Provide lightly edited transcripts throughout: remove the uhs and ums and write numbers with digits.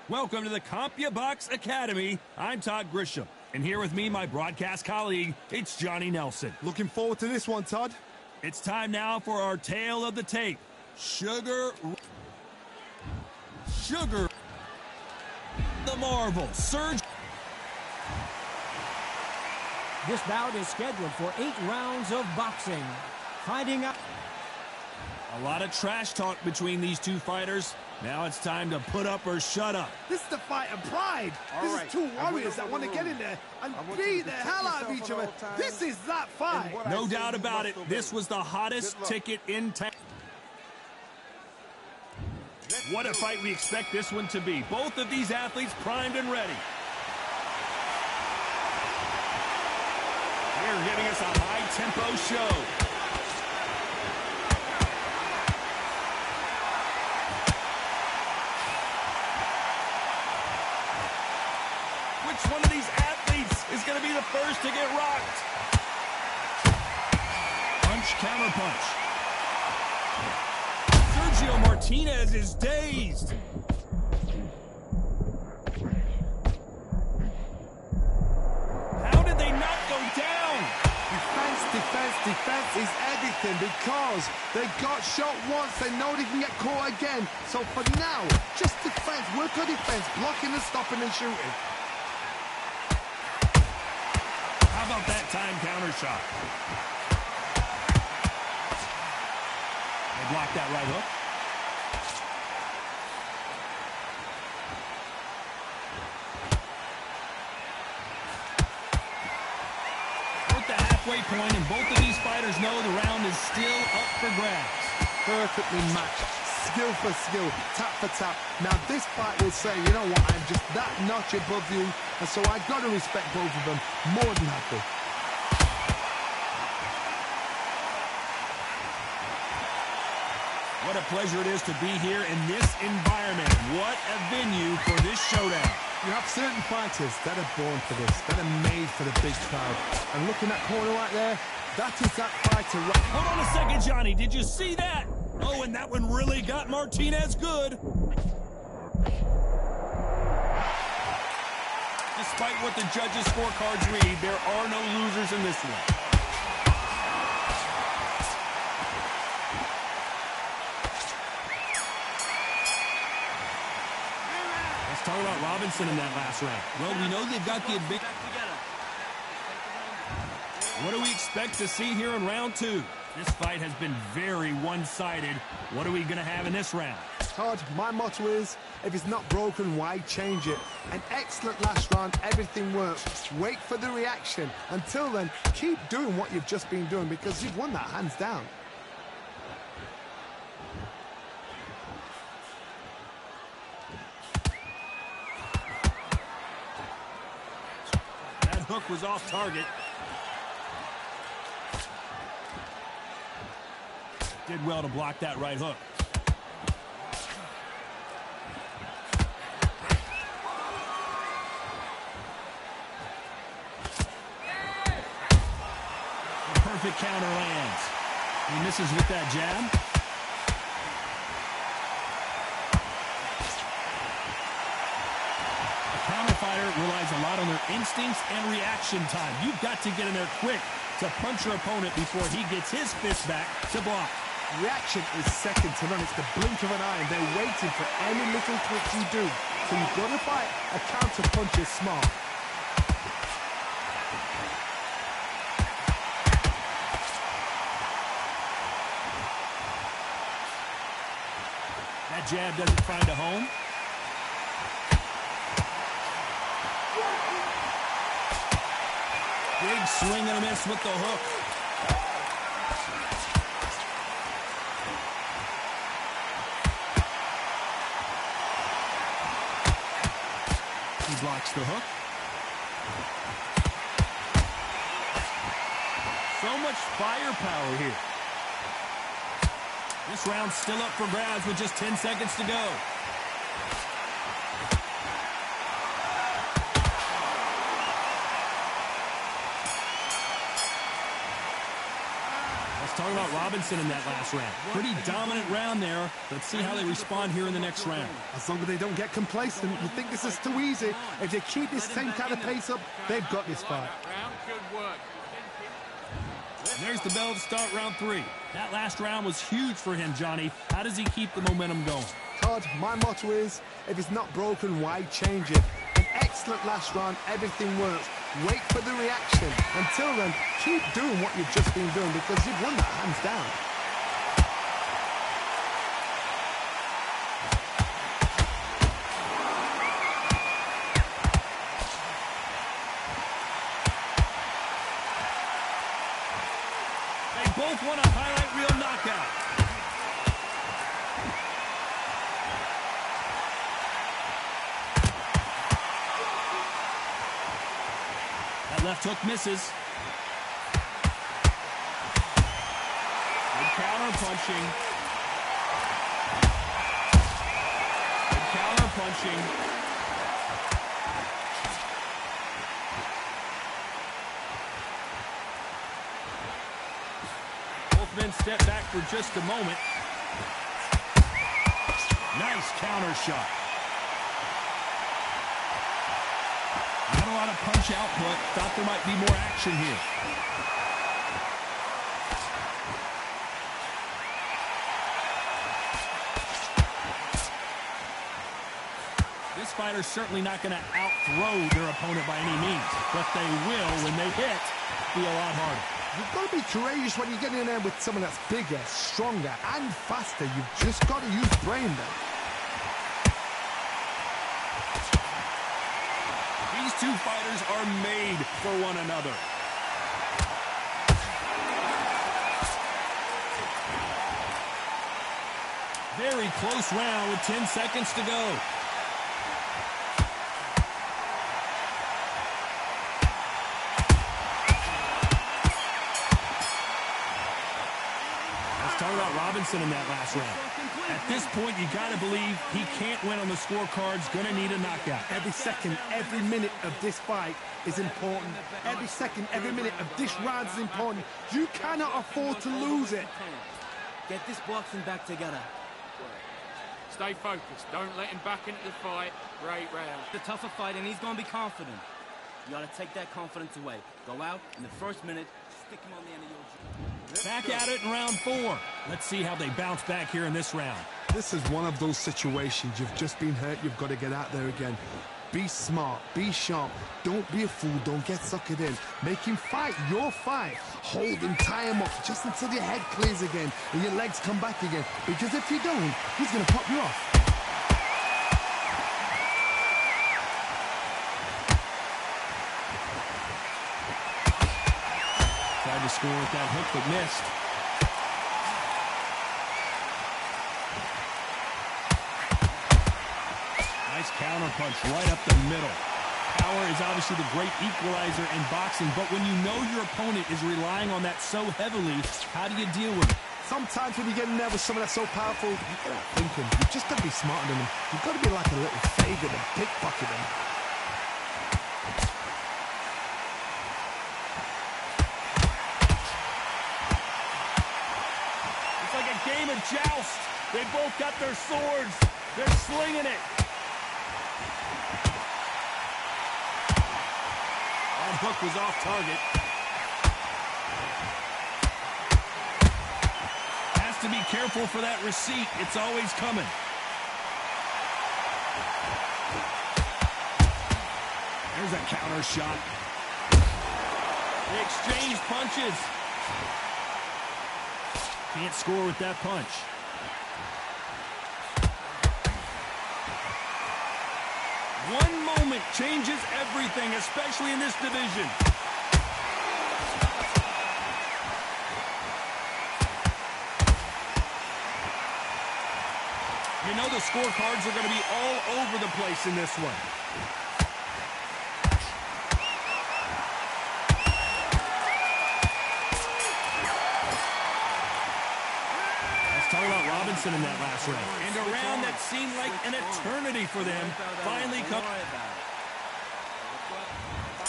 Welcome to the CompuBox Academy. I'm Todd Grisham, and here with me, my broadcast colleague, it's Johnny Nelson. Looking forward to this one, Todd. It's time now for our tale of the tape. Sugar, the Marvel, Surge. This bout is scheduled for 8 rounds of boxing. Finding out. A lot of trash talk between these two fighters. Now it's time to put up or shut up. This is the fight of pride. This is two warriors that want to get in there and beat the hell out of each other. This is that fight. No doubt about it. This was the hottest ticket in town. What a fight we expect this one to be. Both of these athletes primed and ready. They're giving us a high-tempo show. Which one of these athletes is going to be the first to get rocked? Punch, counter punch. Sergio Martinez is dazed. How did they not go down? Defense is everything because they got shot once. They know they can get caught again. So for now, just defense. Work on defense, blocking and stopping and shooting. How about that time counter shot? They blocked that right hook. We're at the halfway point, and both of these fighters know the round is still up for grabs. Perfectly matched, skill for skill, tap for tap. Now this fight will say, you know what, I'm just that notch above you, and so I've got to respect both of them more than happy. What a pleasure it is to be here in this environment. What a venue for this showdown. You have certain fighters that are born for this, that are made for the big crowd. And looking at that corner right there, that is that fighter. Hold on a second, Johnny. Did you see that? Oh, and that one really got Martinez good. Despite what the judges' scorecards read, there are no losers in this one. Let's talk about Robinson in that last round. Well, we know they've got the big. What do we expect to see here in round 2? This fight has been very one-sided. What are we going to have in this round? Todd, my motto is, if it's not broken, why change it? An excellent last round, everything works. Wait for the reaction. Until then, keep doing what you've just been doing because you've won that hands down. That hook was off target. Did well to block that right hook. The perfect counter lands. He misses with that jab. A counter fighter relies a lot on their instincts and reaction time. You've got to get in there quick to punch your opponent before he gets his fist back to block. Reaction is second to none. It's the blink of an eye, and they're waiting for any little twitch you do. So you've got to fight. A counter punch is smart. That jab doesn't find a home. Big swing and a miss with the hook. He blocks the hook. So much firepower here. This round's still up for grabs with just 10 seconds to go. Let's talk talk about Robinson in that last round. Pretty dominant round there. Let's see how they respond here in the next round. As long as they don't get complacent, you think this is too easy. If they keep this same kind of pace up, they've got this fight. Good work. There's the bell to start round 3. That last round was huge for him, Johnny. How does he keep the momentum going? Todd, my motto is, if it's not broken, why change it? An excellent last round, everything works. Wait for the reaction. Until then, keep doing what you've just been doing because you've won that hands down. They both want a highlight reel knockout. That left hook misses. Good counter punching. Good counter punching. Both men step back for just a moment. Nice counter shot. Not a lot of punch output. Thought there might be more action here. This fighter's certainly not going to outthrow their opponent by any means, but they will, when they hit, be a lot harder. You've got to be courageous when you get in there with someone that's bigger, stronger, and faster. You've just got to use brain then. These two fighters are made for one another. Very close round with 10 seconds to go. Let's talk about Robinson in that last round. At this point, you got to believe he can't win on the scorecards. Going to need a knockout. Every second, every minute of this fight is important. Every second, every minute of this round is important. You cannot afford to lose it. Get this boxing back together. Stay focused. Don't let him back into the fight. Great round. The tougher fight, and he's going to be confident. You got to take that confidence away. Go out in the first minute, stick him on the end of your jaw. Back at it in round 4. Let's see how they bounce back here in this round. This is one of those situations. You've just been hurt. You've got to get out there again. Be smart. Be sharp. Don't be a fool. Don't get suckered in. Make him fight your fight. Hold him, tie him up just until your head clears again and your legs come back again. Because if you don't, he's going to pop you off. Tried to score with that hook, but missed. Nice counter punch right up the middle. Power is obviously the great equalizer in boxing, but when you know your opponent is relying on that so heavily, how do you deal with it? Sometimes when you get in there with someone that's so powerful, you got to think him. You just got to be smarter than him. You've got to be like a little faggot and pickpocket him. It's like a game of joust. They both got their swords. They're slinging it. That hook was off target. Has to be careful for that receipt. It's always coming. There's a counter shot. They exchange punches. Can't score with that punch. One moment changes everything, especially in this division. You know the scorecards are going to be all over the place in this one. Talk about Robinson in that last round. And a round that seemed like an eternity for them finally come.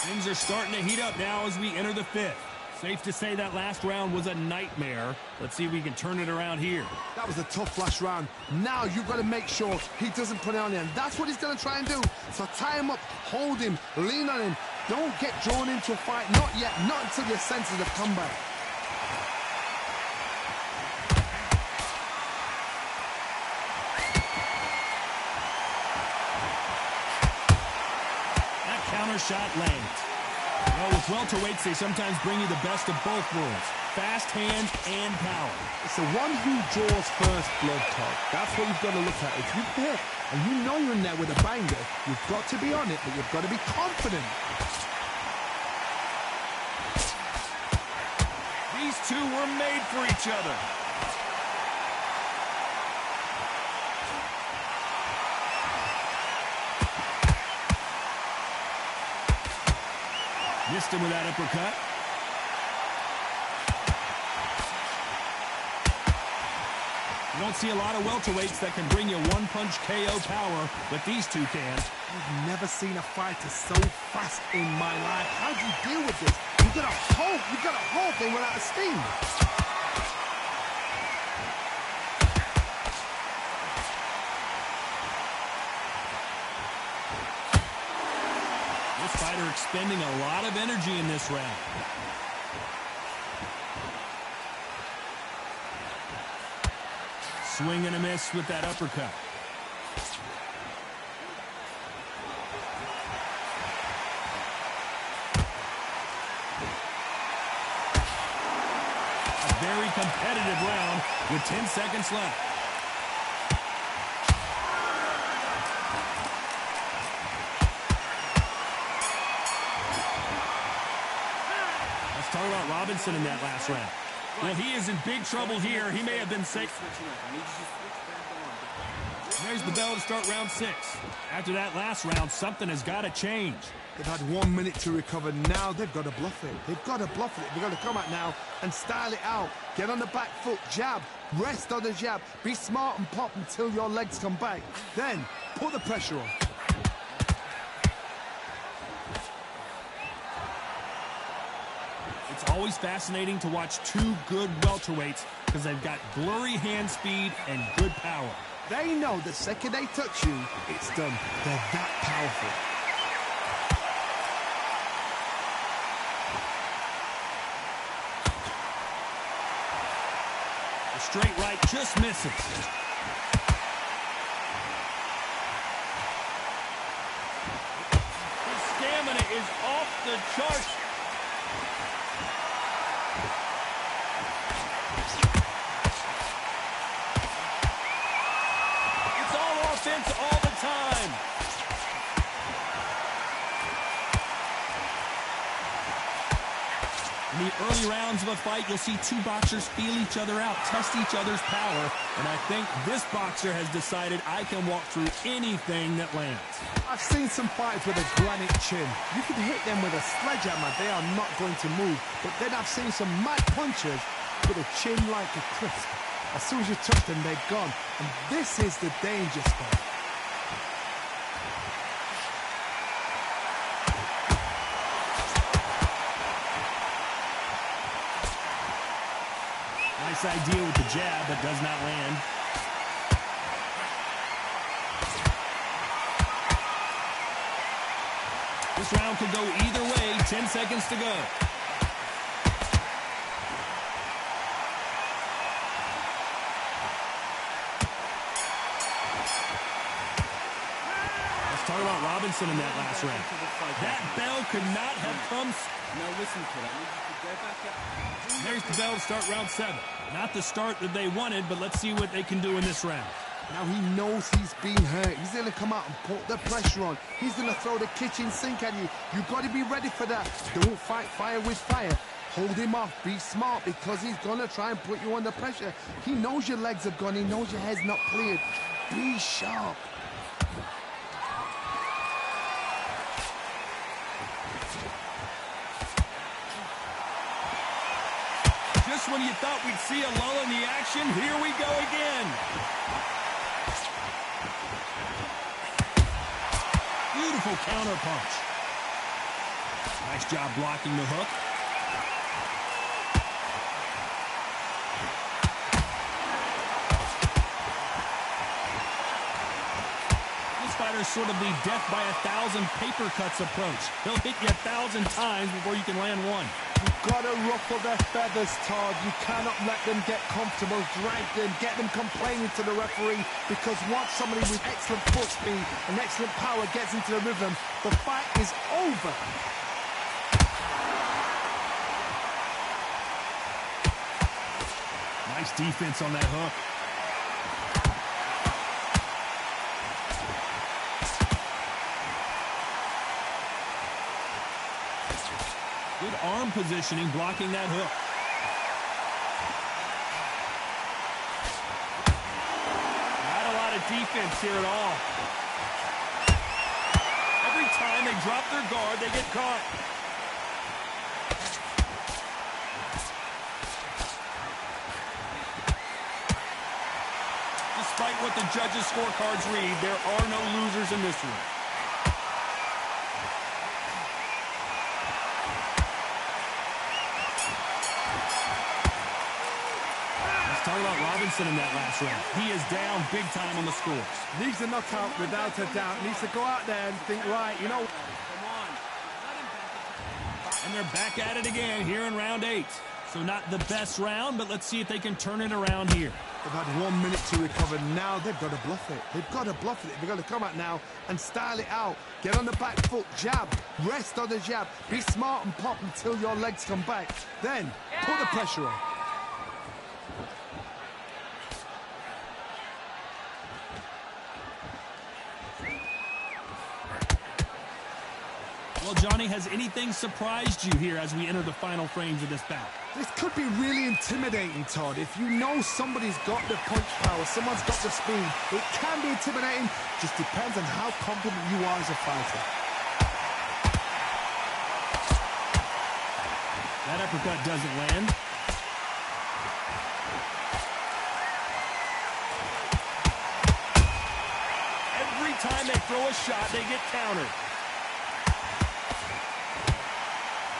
Things are starting to heat up now as we enter the 5th. Safe to say that last round was a nightmare. Let's see if we can turn it around here. That was a tough last round. Now you've got to make sure he doesn't put it on you, and that's what he's going to try and do. So tie him up, hold him, lean on him. Don't get drawn into a fight. Not yet. Not until your senses have come back. That counter shot lands. Well, with welterweights, they sometimes bring you the best of both worlds. Fast hands and power. It's the one who draws first blood, Todd. That's what you've got to look at. If you hit and you know you're in there with a banger, you've got to be on it, but you've got to be confident. These two were made for each other. Missed him with that uppercut. You don't see a lot of welterweights that can bring you one-punch KO power, but these two can. I've never seen a fighter so fast in my life. How do you deal with this? You've got to hope they run out of steam. This fighter expending a lot of energy in this round. Swing and a miss with that uppercut. A very competitive round with 10 seconds left. Let's talk about Robinson in that last round. Well, he is in big trouble here. He may have been safe. There's the bell to start round 6. After that last round, something has got to change. They've had 1 minute to recover. Now they've got to bluff it. They've got to bluff it. They've got to come out now and style it out. Get on the back foot, jab, rest on the jab. Be smart and pop until your legs come back. Then put the pressure on. It's always fascinating to watch two good welterweights because they've got blurry hand speed and good power. They know the second they touch you, it's done. They're that powerful. The straight right just misses. His stamina is off the charts. All the time. In the early rounds of a fight, you'll see two boxers feel each other out, test each other's power, and I think this boxer has decided I can walk through anything that lands. I've seen some fighters with a granite chin. You can hit them with a sledgehammer, they are not going to move. But then I've seen some mad punchers with a chin like a crisp. As soon as you touch them, they're gone. And this is the danger spot. Nice idea with the jab, but does not land. This round could go either way. 10 seconds to go. Talk about Robinson in that last round. That bell could not have come. Now listen to that. There's the bell to start round 7. Not the start that they wanted, but let's see what they can do in this round. Now he knows he's being hurt. He's going to come out and put the pressure on. He's going to throw the kitchen sink at you. You've got to be ready for that. Don't fight fire with fire. Hold him off. Be smart because he's going to try and put you under pressure. He knows your legs have gone. He knows your head's not cleared. Be sharp. Just when you thought we'd see a lull in the action, here we go again. Beautiful counter punch. Nice job blocking the hook. fighter's sort of the death by 1,000 paper cuts approach. He'll hit you 1,000 times before you can land one. You've got to ruffle their feathers, Todd. You cannot let them get comfortable, drag them, get them complaining to the referee, because once somebody with excellent foot speed and excellent power gets into the rhythm, the fight is over. Nice defense on that hook. Good arm positioning, blocking that hook. Not a lot of defense here at all. Every time they drop their guard, they get caught. Despite what the judges' scorecards read, there are no losers in this one. Talk about Robinson in that last round. He is down big time on the scores. Needs a knockout without a doubt. Needs to go out there and think, right, you know. Come on. And they're back at it again here in round 8. So not the best round, but let's see if they can turn it around here. They've had 1 minute to recover. Now they've got to bluff it. They've got to bluff it. They've got to come out now and style it out. Get on the back foot, jab, rest on the jab. Be smart and pop until your legs come back. Then put the pressure on. Well, Johnny, has anything surprised you here as we enter the final frames of this bout? This could be really intimidating, Todd. If you know somebody's got the punch power, someone's got the speed, it can be intimidating. Just depends on how confident you are as a fighter. That uppercut doesn't land. Every time they throw a shot, they get countered.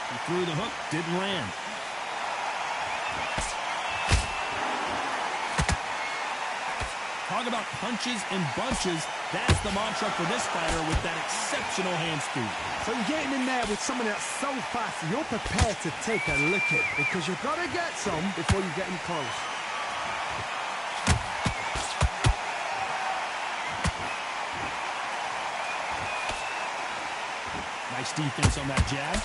He threw the hook, didn't land. Talk about punches and bunches. That's the mantra for this fighter with that exceptional hand speed. So you're getting in there with someone that's so fast, you're prepared to take a licking because you've got to get some before you get in close. Nice defense on that jab.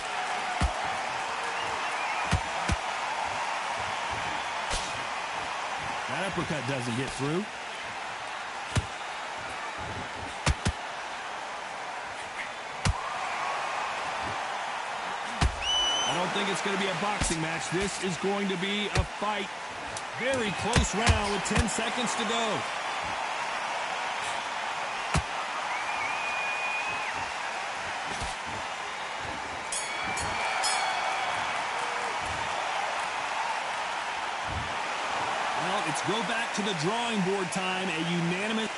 That uppercut doesn't get through. I don't think it's going to be a boxing match. This is going to be a fight. Very close round with 10 seconds to go. Well, it's go back to the drawing board time. A unanimous...